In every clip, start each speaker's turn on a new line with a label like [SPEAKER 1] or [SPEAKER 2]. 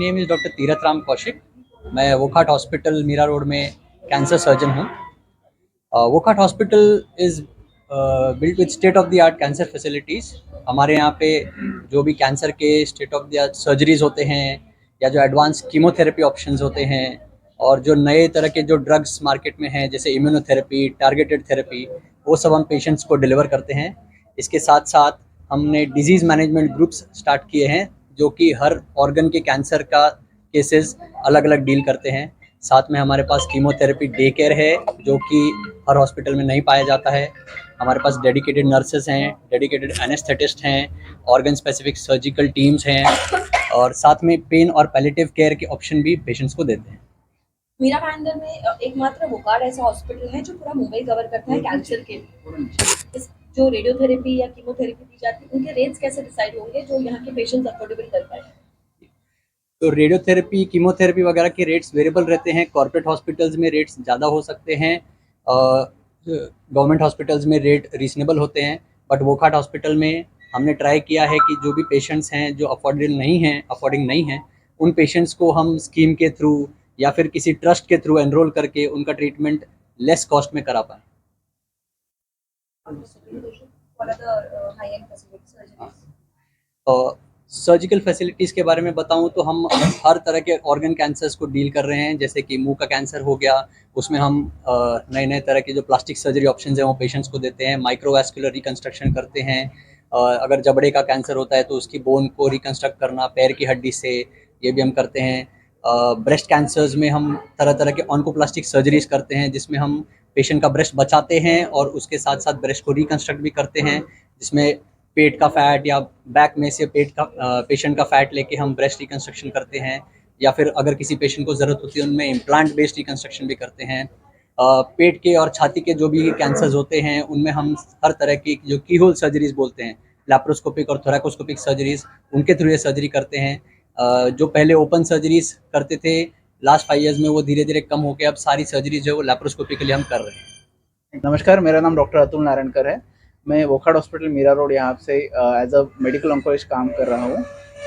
[SPEAKER 1] Name is doctor Tirath Ram Kaushik. मैं वोकाट hospital Mira road में cancer surgeon हूँ। Wockhardt hospital is built with state of the art cancer facilities. हमारे यहाँ पे जो भी कैंसर के state of the art surgeries होते हैं या जो एडवांस कीमोथेरेपी ऑप्शंस होते हैं और जो नए तरह के जो ड्रग्स मार्केट में हैं जैसे इम्यूनोथेरेपी, टारगेटेड थेरेपी, वो सब हम पेशेंट्स को डिलीवर करते हैं। इसके साथ साथ हमने डिजीज़ मैनेजमेंट ग्रुप्स स्टार्ट किए हैं जो कि हर ऑर्गन के कैंसर का केसेस अलग अलग डील करते हैं। साथ में हमारे पास कीमोथेरेपी डे केयर है जो कि हर हॉस्पिटल में नहीं पाया जाता है। हमारे पास डेडिकेटेड नर्सेस हैं, डेडिकेटेड एनेस्थेटिस्ट हैं, ऑर्गन स्पेसिफिक सर्जिकल टीम्स हैं और साथ में पेन और पैलिएटिव केयर के ऑप्शन भी पेशेंट्स को देते हैं।
[SPEAKER 2] मीरा भाईंदर में एकमात्र वोकार्ड ऐसा हॉस्पिटल है जो पूरा मुंबई कवर करता है कैंसर के। इस जो रेडियोथेरेपी या कीमोथेरेपी दी जाती है उनके रेट्स कैसे डिसाइड होंगे जो यहाँ के पेशेंट्स अफोर्डेबल कर पाए?
[SPEAKER 1] तो रेडियोथेरेपी, कीमोथेरेपी वगैरह के रेट्स वेरिएबल रहते हैं। कॉर्पोरेट हॉस्पिटल्स में रेट्स ज़्यादा हो सकते हैं, गवर्नमेंट हॉस्पिटल्स में रेट रीजनेबल होते हैं। बट वोकाट हॉस्पिटल में हमने ट्राई किया है कि जो भी पेशेंट्स हैं जो अफोर्डिंग नहीं हैं, उन पेशेंट्स को हम स्कीम के थ्रू या फिर किसी ट्रस्ट के थ्रू एनरोल करके उनका ट्रीटमेंट लेस कॉस्ट में करा पाएँ। सर्जिकल फैसिलिटीज़ के बारे में बताऊँ तो हम हर तरह के ऑर्गन कैंसर्स को डील कर रहे हैं। जैसे कि मुंह का कैंसर हो गया, उसमें हम नए नए तरह के जो प्लास्टिक सर्जरी ऑप्शंस हैं वो पेशेंट्स को देते हैं। माइक्रोवैस्कुलर रिकंस्ट्रक्शन करते हैं। अगर जबड़े का कैंसर होता है तो उसकी बोन को रिकंस्ट्रक्ट करना पैर की हड्डी से, ये भी हम करते हैं। ब्रेस्ट कैंसर्स में हम तरह तरह के ऑन्कोप्लास्टिक सर्जरीज करते हैं जिसमें हम पेशेंट का ब्रेस्ट बचाते हैं और उसके साथ साथ ब्रेस्ट को रिकंस्ट्रक्ट भी करते हैं, जिसमें पेट का फैट या बैक में से पेशेंट का फैट लेके हम ब्रेस्ट रिकंस्ट्रक्शन करते हैं। या फिर अगर किसी पेशेंट को ज़रूरत होती है उनमें इम्प्लांट बेस्ड रिकंस्ट्रक्शन भी करते हैं। पेट के और छाती के जो भी कैंसर्स होते हैं उनमें हम हर तरह की जो की होल सर्जरीज बोलते हैं, लैप्रोस्कोपिक और थोरैकोस्कोपिक सर्जरीज, उनके थ्रू ये सर्जरी करते हैं। जो पहले ओपन सर्जरीज करते थे लास्ट 5 ईयर्स में वो धीरे धीरे कम हो के अब सारी सर्जरीज जो है वो लैप्रोस्कोपिकली हम कर रहे हैं।
[SPEAKER 3] नमस्कार, मेरा नाम डॉक्टर अतुल नारायणकर है। मैं वोकाट हॉस्पिटल मीरा रोड यहाँ से एज अ मेडिकल ऑन्कोलॉजिस्ट काम कर रहा हूँ।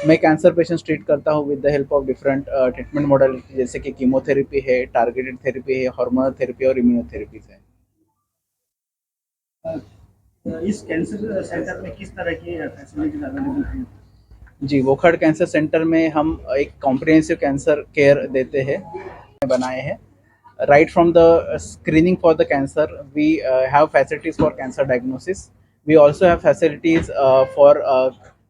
[SPEAKER 3] मैं कैंसर पेशेंट्स ट्रीट करता हूँ with the help of different treatment modality, जैसे कि कीमोथेरेपी है, टारगेटेड थेरेपी है, हार्मोनल थेरेपी और इम्यूनोथेरेपीज है।
[SPEAKER 4] इस कैंसर सेंटर में किस तरह की फैसिलिटीज अवेलेबल हैं?
[SPEAKER 3] जी, वोकाट कैंसर सेंटर में हम एक कॉम्प्रिहेंसिव कैंसर केयर देते हैं, बनाए हैं। Right from the screening for the cancer, we have facilities for cancer diagnosis. We also have facilities for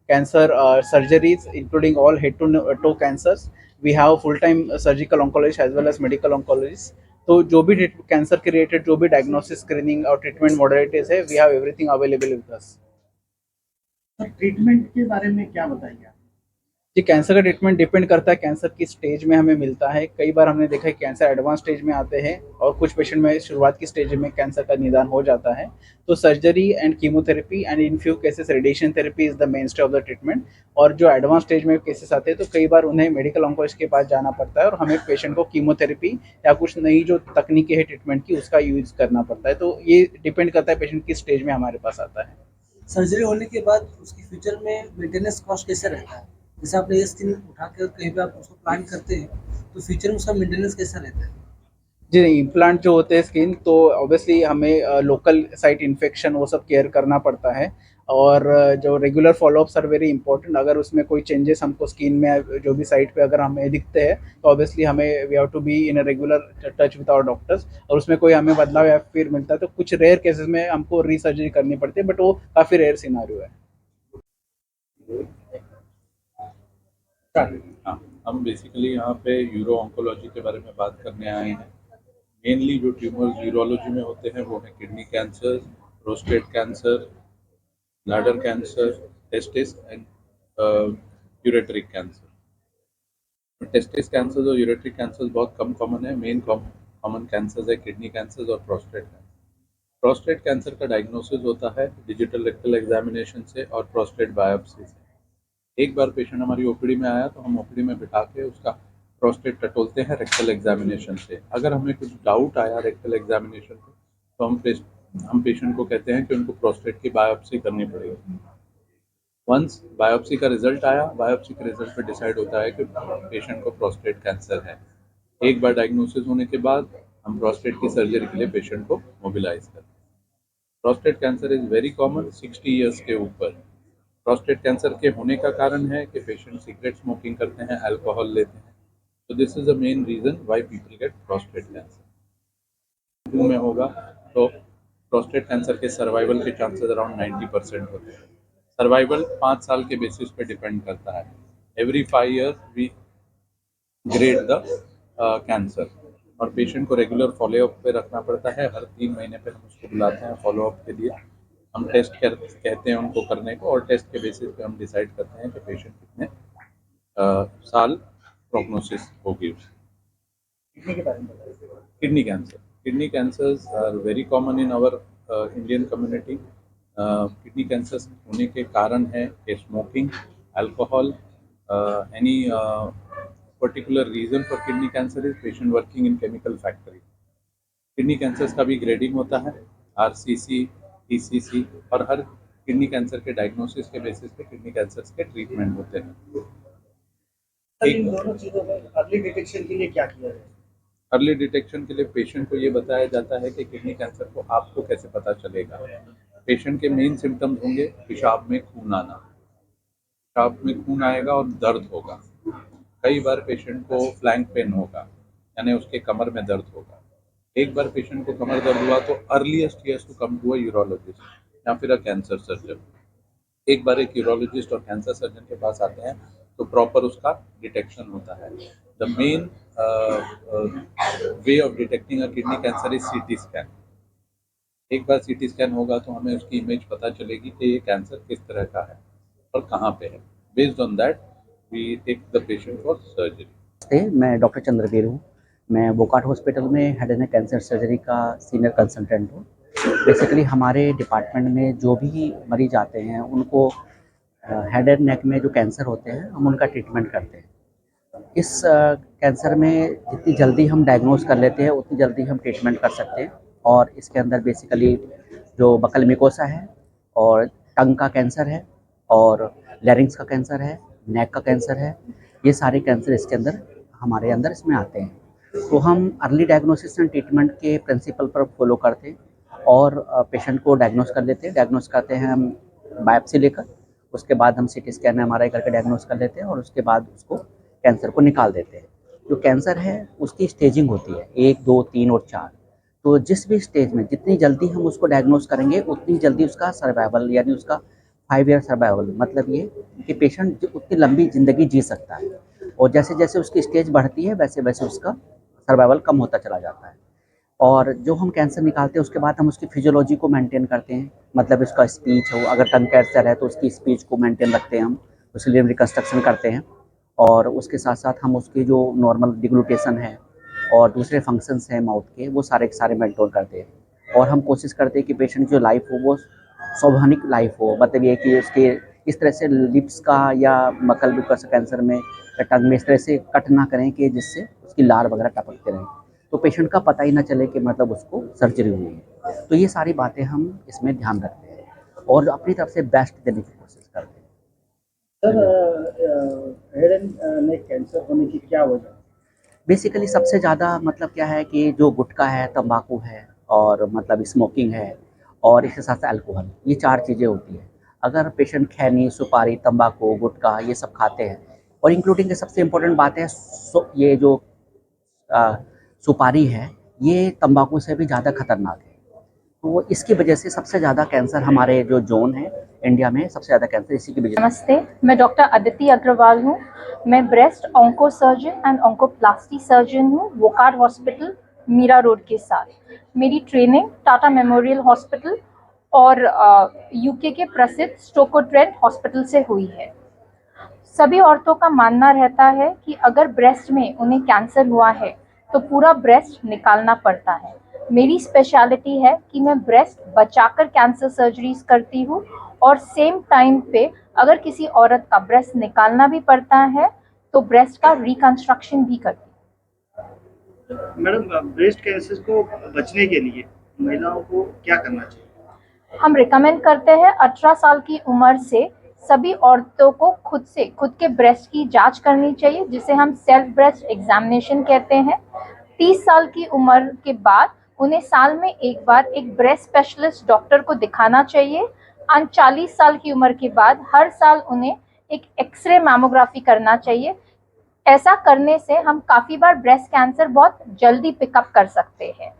[SPEAKER 3] cancer surgeries, including all head to toe cancers. We have full-time surgical oncologists as well as medical oncologists. तो जो भी cancer के related जो भी diagnosis, screening और treatment modalities है, we have everything available with us.
[SPEAKER 4] Sir, treatment के बारे में क्या बताइए?
[SPEAKER 3] जी, कैंसर का ट्रीटमेंट डिपेंड करता है कैंसर की स्टेज में हमें मिलता है। कई बार हमने देखा है कैंसर एडवांस स्टेज में आते हैं और कुछ पेशेंट में शुरुआत की स्टेज में कैंसर का निदान हो जाता है। तो surgery and chemotherapy and in few cases radiation therapy is the main stay of the treatment. और जो एडवांस स्टेज में केसेस आते हैं तो कई बार उन्हें मेडिकल ऑन्कोलॉजिस्ट के पास जाना पड़ता है और हमें पेशेंट को कीमोथेरेपी या कुछ नई जो तकनीकें है ट्रीटमेंट की उसका यूज करना पड़ता है। तो ये डिपेंड करता है पेशेंट किस स्टेज में हमारे पास आता है।
[SPEAKER 5] सर्जरी होने के बाद उसकी फ्यूचर में मेंटेनेंस कॉस्ट कैसे रहता है? जैसे आपने ये स्किन उठा कर कहीं पे आप उसको प्लांट करते हैं तो फ्यूचर में उसका मेंटेनेंस कैसा रहता है?
[SPEAKER 3] जी नहीं, इम्प्लांट जो होते हैं स्किन, तो ऑब्वियसली हमें लोकल साइट इन्फेक्शन वो सब केयर करना पड़ता है। और जो regular followups are very important. अगर उसमें कोई चेंजेस हमको स्किन में जो भी साइट पे अगर हमें दिखते हैं तो ऑब्वियसली हमें we have to be in a regular touch with our doctors. और उसमें कोई हमें बदलाव या फिर मिलता है तो कुछ रेयर केसेस में हमको रीसर्जरी करनी पड़ती है, बट वो काफ़ी रेयर सिनारियो है।
[SPEAKER 6] हाँ, हम बेसिकली यहाँ पे यूरो ऑन्कोलॉजी के बारे में बात करने आए हैं। मेनली जो ट्यूमर्स यूरोलॉजी में होते हैं वो है kidney cancer, prostate cancer, bladder cancer, testis and ureteric cancer. Testis cancer और यूरेटरी कैंसर बहुत कम कॉमन है। मेन कॉमन कैंसर है किडनी कैंसर और प्रोस्टेट कैंसर। प्रोस्टेट कैंसर का डायग्नोसिस होता है डिजिटल रेक्टल एग्जामिनेशन से और प्रोस्टेट बायोप्सी से। एक बार पेशेंट हमारी ओपीडी में आया तो हम ओपीडी में बिठा के उसका प्रोस्टेट टटोलते हैं रेक्टल एग्जामिनेशन से। अगर हमें कुछ डाउट आया रेक्टल एग्जामिनेशन पे तो हम पेशेंट को कहते हैं कि उनको प्रोस्टेट की बायोप्सी करनी पड़ेगी। वंस बायोप्सी का रिजल्ट आया, बायोप्सी के रिजल्ट पे डिसाइड होता है कि पेशेंट को प्रोस्टेट कैंसर है। एक बार डायग्नोसिस होने के बाद हम प्रोस्टेट की सर्जरी के लिए पेशेंट को मोबिलाइज करते हैं। Prostate cancer is very common 60 years के ऊपर। प्रोस्टेट कैंसर के होने का कारण है कि पेशेंट सिगरेट स्मोकिंग करते हैं, अल्कोहल लेते हैं। तो this is the main reason why people get prostate cancer. में होगा तो प्रोस्टेट कैंसर के सर्वाइवल के चांसेस अराउंड 90% होते हैं। सर्वाइवल 5 साल के बेसिस पे डिपेंड करता है। Every 5 years we grade the cancer और पेशेंट को रेगुलर फॉलोअप पे रखना पड़ता है। हर 3 महीने पे हम उसको बुलाते हैं फॉलोअप के लिए। हम टेस्ट कहते हैं उनको करने को और टेस्ट के बेसिस पे हम डिसाइड करते हैं कि पेशेंट कितने साल प्रोग्नोसिस होगी।
[SPEAKER 4] किडनी के बारे में बताइए।
[SPEAKER 6] Kidney cancers are very common in our Indian community. Kidney cancers होने के कारण है कि smoking, alcohol, any particular reason for kidney cancer is patient working in chemical factory. Kidney cancers का भी ग्रेडिंग होता है, आरसीसी, टीसीसी, और हर किडनी कैंसर के डायग्नोसिस के बेसिस पे किडनी कैंसर्स के ट्रीटमेंट होते हैं।
[SPEAKER 4] सर, इन दोनों चीजों में अर्ली डिटेक्शन के लिए क्या किया जाए?
[SPEAKER 6] अर्ली डिटेक्शन के लिए पेशेंट को ये बताया जाता है कि किडनी कैंसर को आपको कैसे पता चलेगा। पेशेंट के मेन सिम्टम्स होंगे पेशाब में खून आना, पेशाब में खून आएगा और दर्द होगा। कई बार पेशेंट को फ्लैंक पेन होगा, यानी उसके कमर में दर्द होगा। एक बार पेशेंट को कमर दर्द हुआ तो अर्लीस्ट ही has to come to a urologist या फिर अ कैंसर सर्जन। एक बार एक यूरोलॉजिस्ट और कैंसर सर्जन के पास आते हैं तो प्रॉपर उसका डिटेक्शन होता है। The main way of detecting a kidney cancer is CT scan. एक बार सीटी स्कैन होगा तो हमें उसकी इमेज पता चलेगी कि ये कैंसर किस तरह का है और कहाँ पे है। Based on that we take the patient for surgery.
[SPEAKER 7] नमस्ते, मैं डॉक्टर चंद्रवीर हूँ। मैं वोकाट हॉस्पिटल में head and neck cancer surgery का सीनियर कंसल्टेंट हूँ। बेसिकली हमारे डिपार्टमेंट में जो भी मरीज आते हैं उनको हेड एंड नेक में जो कैंसर होते हैं हम उनका ट्रीटमेंट करते हैं। इस कैंसर में जितनी जल्दी हम डायग्नोज कर लेते हैं उतनी जल्दी हम ट्रीटमेंट कर सकते हैं। और इसके अंदर बेसिकली जो बकल मिकोसा है और टंग का कैंसर है और लैरिंग्स का कैंसर है, नेक का कैंसर है, ये सारे कैंसर इसके अंदर हमारे अंदर इसमें आते हैं। तो हम अर्ली डायग्नोसिस एंड ट्रीटमेंट के प्रिंसिपल पर फॉलो करते हैं और पेशेंट को डायग्नोस कर लेते हैं। डायग्नोस करते हैं हम बायोप्सी लेकर, उसके बाद हम सीटी स्कैन एमआरआई करके डायग्नोस कर लेते हैं और उसके बाद उसको कैंसर को निकाल देते हैं। जो कैंसर है उसकी स्टेजिंग होती है 1, 2, 3 और 4। तो जिस भी स्टेज में जितनी जल्दी हम उसको डायग्नोस करेंगे उतनी जल्दी उसका सर्वाइवल, यानी उसका 5 ईयर सर्वाइवल, मतलब ये कि पेशेंट उतनी लंबी ज़िंदगी जी सकता है। और जैसे जैसे उसकी स्टेज बढ़ती है वैसे वैसे उसका सर्वाइवल कम होता चला जाता है। और जो हम कैंसर निकालते हैं उसके बाद हम उसकी फिजियोलॉजी को मेंटेन करते हैं, मतलब उसका स्पीच हो, अगर टंग कैंसर है तो उसकी स्पीच को मेंटेन रखते हैं हम, उसके लिए रिकन्स्ट्रक्शन करते हैं। और उसके साथ साथ हम उसकी जो नॉर्मल डिग्लूटेशन है और दूसरे फंक्शंस हैं माउथ के, वो सारे के सारे मेंटेन करते हैं। और हम कोशिश करते हैं कि पेशेंट की जो लाइफ हो वो स्वाभाविक लाइफ हो, मतलब ये कि उसके इस तरह से लिप्स का या मकल मिकोसा कैंसर में या टंग में इस तरह से कट ना करें कि जिससे उसकी लार वगैरह टपकते रहें, तो पेशेंट का पता ही ना चले कि मतलब उसको सर्जरी हुई है। तो ये सारी बातें हम इसमें ध्यान रखते हैं और अपनी तरफ से बेस्ट देने की कोशिश करते हैं।
[SPEAKER 4] Sir, head and neck cancer होने की क्या वजह है?
[SPEAKER 7] बेसिकली सबसे ज़्यादा मतलब क्या है कि जो गुटखा है, तंबाकू है और मतलब स्मोकिंग है और इसके साथ साथ अल्कोहल, ये 4 चीज़ें होती हैं। अगर पेशेंट खैनी, सुपारी, तंबाकू, गुटखा ये सब खाते हैं और इंक्लूडिंग के सबसे इम्पोर्टेंट बात है ये जो सुपारी है, ये तंबाकू से भी ज़्यादा खतरनाक है। तो इसकी वजह से सबसे ज़्यादा कैंसर हमारे जो जोन है इंडिया में, सबसे ज़्यादा कैंसर इसी की वजह से।
[SPEAKER 8] नमस्ते, मैं डॉक्टर अदिति अग्रवाल हूँ। मैं breast onco surgeon and oncoplasty surgeon हूँ वोकाट हॉस्पिटल मीरा रोड के साथ। मेरी ट्रेनिंग टाटा मेमोरियल हॉस्पिटल और यूके के प्रसिद्ध स्टोको-ट्रेंट हॉस्पिटल से हुई है। सभी औरतों का मानना रहता है कि अगर ब्रेस्ट में उन्हें कैंसर हुआ है तो पूरा ब्रेस्ट निकालना पड़ता है। मेरी स्पेशलिटी है कि मैं ब्रेस्ट बचाकर कैंसर सर्जरीज करती हूँ और सेम टाइम पे अगर किसी औरत का ब्रेस्ट निकालना भी पड़ता है तो ब्रेस्ट का रिकंस्ट्रक्शन भी करती हूँ।
[SPEAKER 4] मैडम, ब्रेस्ट कैंसर को बचने के लिए महिलाओं को क्या करना चाहिए?
[SPEAKER 8] हम रिकमेंड करते हैं 18 साल की उम्र से सभी औरतों को खुद के ब्रेस्ट की जांच करनी चाहिए, जिसे हम सेल्फ ब्रेस्ट एग्जामिनेशन कहते हैं। 30 साल की उम्र के बाद उन्हें साल में एक बार एक ब्रेस्ट स्पेशलिस्ट डॉक्टर को दिखाना चाहिए। 40 साल की उम्र के बाद हर साल उन्हें एक एक्सरे मैमोग्राफी करना चाहिए। ऐसा करने से हम काफ़ी बार ब्रेस्ट कैंसर बहुत जल्दी पिकअप कर सकते हैं।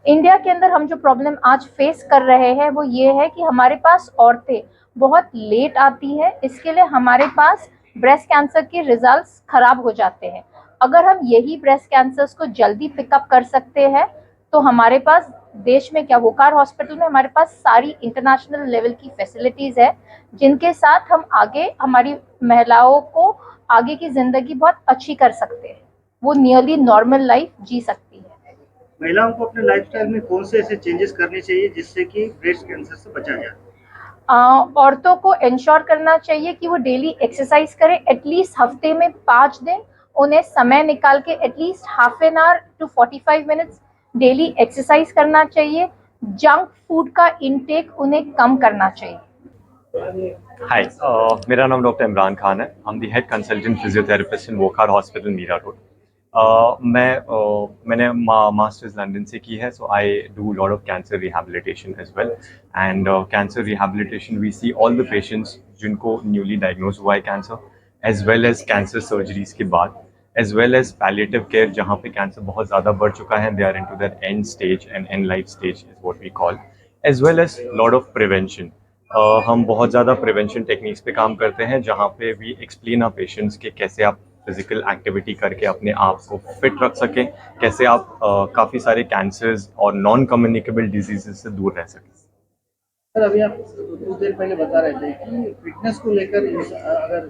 [SPEAKER 8] इंडिया के अंदर हम जो प्रॉब्लम आज फेस कर रहे हैं वो ये है कि हमारे पास औरतें बहुत लेट आती है, इसके लिए हमारे पास ब्रेस्ट कैंसर के रिजल्ट्स खराब हो जाते हैं। अगर हम यही ब्रेस्ट कैंसर्स को जल्दी पिकअप कर सकते हैं तो हमारे पास देश में क्या, वोकार हॉस्पिटल में हमारे पास सारी इंटरनेशनल लेवल की फैसिलिटीज़ है, जिनके साथ हम आगे हमारी महिलाओं को आगे की ज़िंदगी बहुत अच्छी कर सकते हैं, वो नियरली नॉर्मल लाइफ जी सकती है।
[SPEAKER 4] महिलाओं को अपने लाइफस्टाइल में कौन से ऐसे चेंजेस करने चाहिए जिससे कि ब्रेस्ट कैंसर से बचा जाए?
[SPEAKER 8] औरतों को इंश्योर करना चाहिए कि वो डेली एक्सरसाइज करें, एटलीस्ट हफ्ते में 5 दिन उन्हें समय निकाल के at least half an hour to 45 minutes daily exercise करना चाहिए। जंक फूड का इंटेक उन्हें कम करना चाहिए।
[SPEAKER 9] हाय, मेरा नाम डॉक्टर इमरान खान है। I'm the head consultant physiotherapist in Wockhardt hospital Mira road. मैंने मास्टर्स लंदन से की है, so I do lot of cancer rehabilitation as well. And cancer rehabilitation we see all the patients जिनको न्यूली डायग्नोज हुआ है cancer, as well as cancer surgeries के बाद, as well as palliative care जहाँ पे कैंसर बहुत ज़्यादा बढ़ चुका है, they are into that end stage and end life stage is what we call, as well as lot of prevention. हम बहुत ज़्यादा प्रिवेंशन टेक्निक्स पे काम करते हैं जहाँ पे वी एक्सप्लेन आ पेशेंट्स के कैसे आप फिजिकल एक्टिविटी करके अपने आप को फिट रख सकें, कैसे आप काफ़ी सारे कैंसर्स और नॉन कम्युनिकेबल डिजीजेस से दूर रह सकें।
[SPEAKER 4] सर, अभी आप कुछ देर पहले बता रहे थे कि फिटनेस को लेकर अगर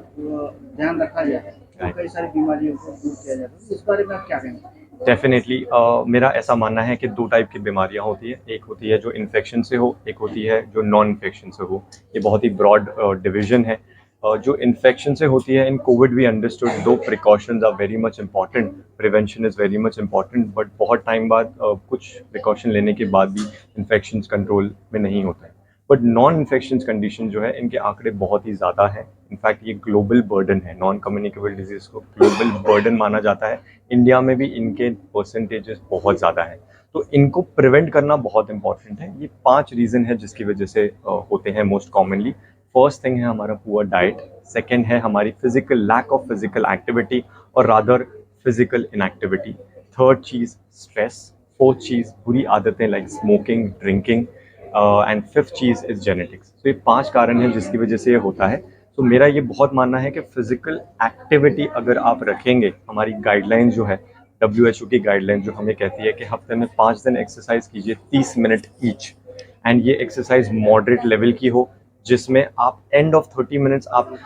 [SPEAKER 4] ध्यान रखा जाए तो कई सारी बीमारियों को दूर किया जाता है, इस बारे में आप क्या कहेंगे?
[SPEAKER 9] डेफिनेटली मेरा ऐसा मानना है कि 2 टाइप की बीमारियां होती है, एक होती है जो इन्फेक्शन से हो, एक होती है जो नॉन इन्फेक्शन से हो। ये बहुत ही ब्रॉड डिवीजन है। जो इन्फेक्शन से होती है, in Covid we understood though precautions are very much important, prevention is very much important, but बहुत टाइम बाद कुछ प्रिकॉशन लेने के बाद भी इन्फेक्शन कंट्रोल में नहीं होता है। बट नॉन इन्फेक्शन कंडीशन जो है, इनके आंकड़े बहुत ही ज़्यादा हैं। इनफैक्ट ये ग्लोबल बर्डन है, नॉन कम्युनिकेबल डिजीज़ को ग्लोबल बर्डन माना जाता है। इंडिया में भी इनके परसेंटेजेस बहुत ज़्यादा है, तो इनको प्रिवेंट करना बहुत इंपॉर्टेंट है। ये 5 रीज़न है जिसकी वजह से होते हैं मोस्ट कॉमनली। फर्स्ट थिंग है हमारा पुअर डाइट, सेकेंड है हमारी physical lack of physical activity और रादर फिजिकल इनएक्टिविटी, थर्ड चीज़ स्ट्रेस, फोर्थ चीज़ बुरी आदतें like smoking, drinking, and fifth चीज़ इज़ जेनेटिक्स। तो ये 5 कारण हैं जिसकी वजह से ये होता है। तो मेरा ये बहुत मानना है कि फिजिकल एक्टिविटी अगर आप रखेंगे, हमारी गाइडलाइन जो है WHO की गाइडलाइन जो हमें कहती है कि हफ्ते में 5 दिन एक्सरसाइज कीजिए 30 मिनट ईच, एंड ये एक्सरसाइज मॉडरेट लेवल की हो जिसमें आप एंड ऑफ 30 मिनट्स आप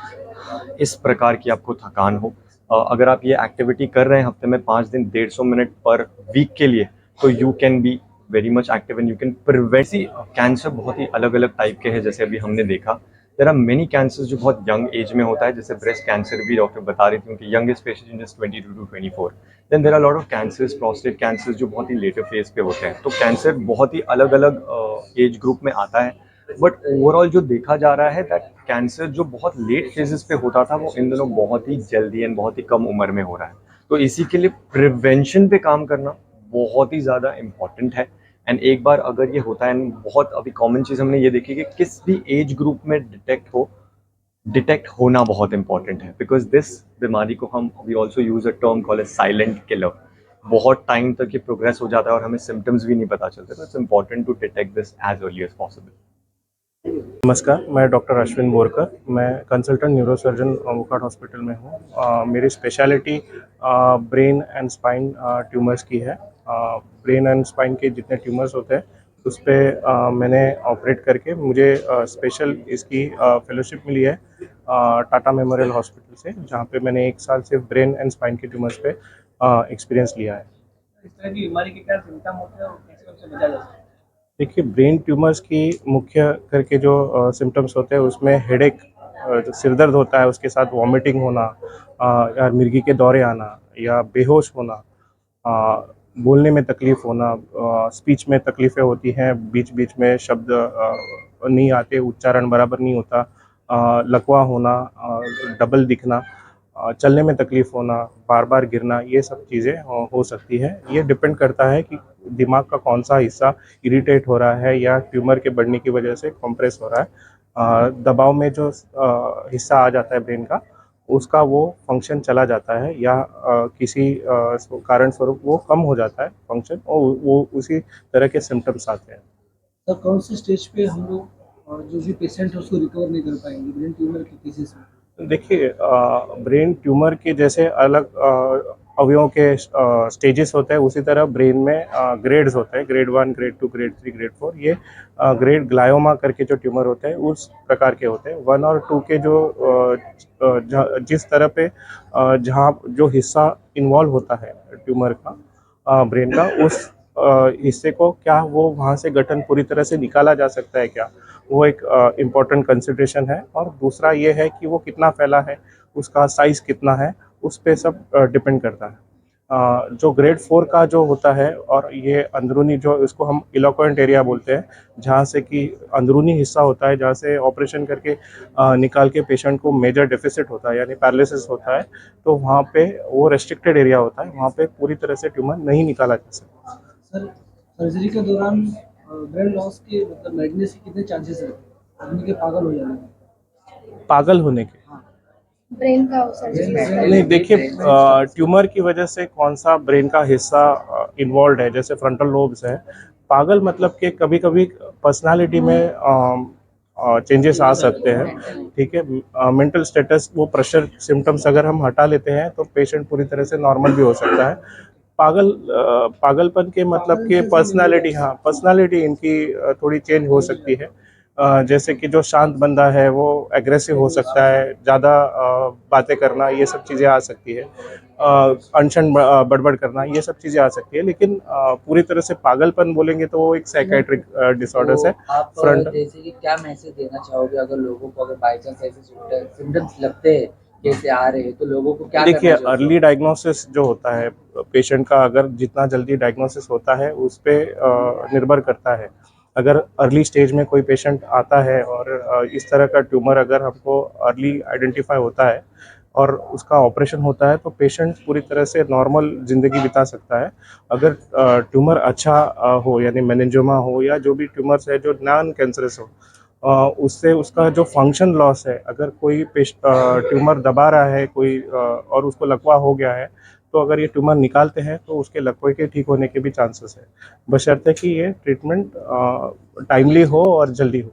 [SPEAKER 9] इस प्रकार की आपको थकान हो। अगर आप ये एक्टिविटी कर रहे हैं हफ्ते में 5 दिन 150 मिनट पर वीक के लिए, तो you can be very much active and you can prevent. Cancer बहुत ही अलग अलग टाइप के हैं, जैसे अभी हमने देखा देयर आर मेनी कैंसर्स जो बहुत यंग एज में होता है, जैसे ब्रेस्ट कैंसर भी डॉक्टर बता रही थी उनकी youngest patient is 22 to 24। Then there are lot of cancers, prostate cancer जो बहुत ही लेटर फेज पे होते हैं। तो कैंसर बहुत ही अलग अलग एज ग्रुप में आता है, बट ओवरऑल जो देखा जा रहा है दैट कैंसर जो बहुत लेट फेजेस पे होता था वो इन दिनों बहुत ही जल्दी एंड बहुत ही कम उम्र में हो रहा है। तो इसी के लिए प्रिवेंशन पे काम करना बहुत ही ज़्यादा इम्पॉर्टेंट है। एंड एक बार अगर ये होता है, एंड बहुत अभी कॉमन चीज़ हमने ये देखी कि किस भी एज ग्रुप में डिटेक्ट होना बहुत इंपॉर्टेंट है, बिकॉज दिस बीमारी को हम we also use a term call a silent killer. बहुत टाइम तक ये प्रोग्रेस हो जाता है और हमें सिम्टम्स भी नहीं पता चलते, तो it's important to detect this as early as possible.
[SPEAKER 10] नमस्कार, मैं डॉक्टर अश्विन बोरकर, मैं कंसल्टेंट न्यूरोसर्जन वोकार्ट हॉस्पिटल में हूँ। मेरी speciality brain and spine tumours की है। ब्रेन एंड स्पाइन के जितने ट्यूमर्स होते हैं उस पर मैंने ऑपरेट करके मुझे स्पेशल इसकी फेलोशिप मिली है टाटा मेमोरियल हॉस्पिटल से, जहाँ पे मैंने 1 साल से ब्रेन एंड स्पाइन के ट्यूमर्स पे एक्सपीरियंस लिया है।
[SPEAKER 5] इस तरह की बीमारी के क्या सिम्टम होते हैं और कैसे उनसे बचा जा सकता है?
[SPEAKER 10] देखिए, ब्रेन ट्यूमर्स की मुख्य करके जो सिम्टम्स होते हैं उसमें हेडेक, जो सिर दर्द होता है, उसके साथ वॉमिटिंग होना, या मिर्गी के दौरे आना, या बेहोश होना, बोलने में तकलीफ़ होना, स्पीच में तकलीफ़ें होती हैं, बीच बीच में शब्द नहीं आते, उच्चारण बराबर नहीं होता, लकवा होना, डबल दिखना, चलने में तकलीफ़ होना, बार बार गिरना, ये सब चीज़ें हो सकती है। ये डिपेंड करता है कि दिमाग का कौन सा हिस्सा इरिटेट हो रहा है या ट्यूमर के बढ़ने की वजह से कंप्रेस हो रहा है। दबाव में जो हिस्सा आ जाता है ब्रेन का, उसका वो फंक्शन चला जाता है या किसी कारण स्वरूप वो कम हो जाता है फंक्शन, और वो उसी तरह के सिम्टम्स आते हैं।
[SPEAKER 5] सर कौन से स्टेज पे हम लोग जो भी पेशेंट है उसको रिकवर नहीं कर पाएंगे ब्रेन ट्यूमर के केसेस में?
[SPEAKER 10] देखिए, ब्रेन ट्यूमर के जैसे अलग अवयवों के स्टेजेस होते हैं, उसी तरह ब्रेन में ग्रेड्स होते हैं, ग्रेड 1, ग्रेड 2, ग्रेड 3, ग्रेड 4। ये ग्रेड ग्लायोमा करके जो ट्यूमर होते हैं उस प्रकार के होते हैं। 1 और 2 के जो जिस तरह पे जहाँ जो हिस्सा इन्वॉल्व होता है ट्यूमर का ब्रेन का, उस हिस्से को क्या वो वहाँ से गठन पूरी तरह से निकाला जा सकता है क्या, वो एक इम्पॉर्टेंट कंसिडरेशन है। और दूसरा ये है कि वो कितना फैला है, उसका साइज़ कितना है, उस पे सब डिपेंड करता है। जो ग्रेड 4 का जो होता है, और ये अंदरूनी जो इसको हम इलोक्वेंट एरिया बोलते हैं, जहाँ से कि अंदरूनी हिस्सा होता है, जहाँ से ऑपरेशन करके निकाल के पेशेंट को मेजर डेफिसिट होता है यानी पैरालिसिस होता है, तो वहाँ पे वो रेस्ट्रिक्टेड एरिया होता है, वहाँ पे पूरी तरह से ट्यूमर नहीं निकाला जा सकता।
[SPEAKER 5] सर सर्जरी के दौरान ब्रेन लॉस के मतलब मैडनेस के कितने चांसेस रहते हैं आदमी के पागल हो जाने के?
[SPEAKER 10] पागल होने के
[SPEAKER 2] ब्रेन का सर्जरी
[SPEAKER 10] नहीं, देखिए, ट्यूमर की वजह से कौन सा ब्रेन का हिस्सा इन्वॉल्व है, जैसे फ्रंटल लोब्स है। पागल मतलब कि कभी कभी पर्सनालिटी में चेंजेस आ सकते हैं, ठीक है। मेंटल स्टेटस, वो प्रेशर सिम्टम्स अगर हम हटा लेते हैं तो पेशेंट पूरी तरह से नॉर्मल भी हो सकता है। पागलपन के मतलब कि पर्सनालिटी, हाँ, पर्सनालिटी इनकी थोड़ी चेंज हो सकती है। जैसे कि जो शांत बंदा है वो एग्रेसिव हो सकता है, ज़्यादा बातें करना, ये सब चीज़ें आ सकती है। अनशन बड़बड़ करना, ये सब चीज़ें आ सकती है। लेकिन पूरी तरह से पागलपन बोलेंगे तो वो एक साइकेट्रिक डिसऑर्डर्स है।
[SPEAKER 11] आप जैसे कि क्या मैसेज देना चाहोगे अगर लोगों को, अगर बाई चांस ऐसे सिम्टम्स लगते हैं जैसे आ रहे हैं, तो लोगों को क्या
[SPEAKER 10] देखिए,
[SPEAKER 11] करना चाहिए?
[SPEAKER 10] अर्ली डायग्नोसिस जो होता है पेशेंट का, अगर जितना जल्दी डायग्नोसिस होता है उस पर निर्भर करता है। अगर अर्ली स्टेज में कोई पेशेंट आता है और इस तरह का ट्यूमर अगर हमको अर्ली आइडेंटिफाई होता है और उसका ऑपरेशन होता है, तो पेशेंट पूरी तरह से नॉर्मल ज़िंदगी बिता सकता है। अगर ट्यूमर अच्छा हो, यानी मेनिंजियोमा हो या जो भी ट्यूमर्स है जो नॉन कैंसरस हो, उससे उसका जो फंक्शन लॉस है, अगर कोई ट्यूमर दबा रहा है कोई और उसको लकवा हो गया है, तो अगर ये ट्यूमर निकालते हैं तो उसके लकवे के ठीक होने के भी चांसेस है, बशर्ते कि ये ट्रीटमेंट टाइमली हो और जल्दी हो।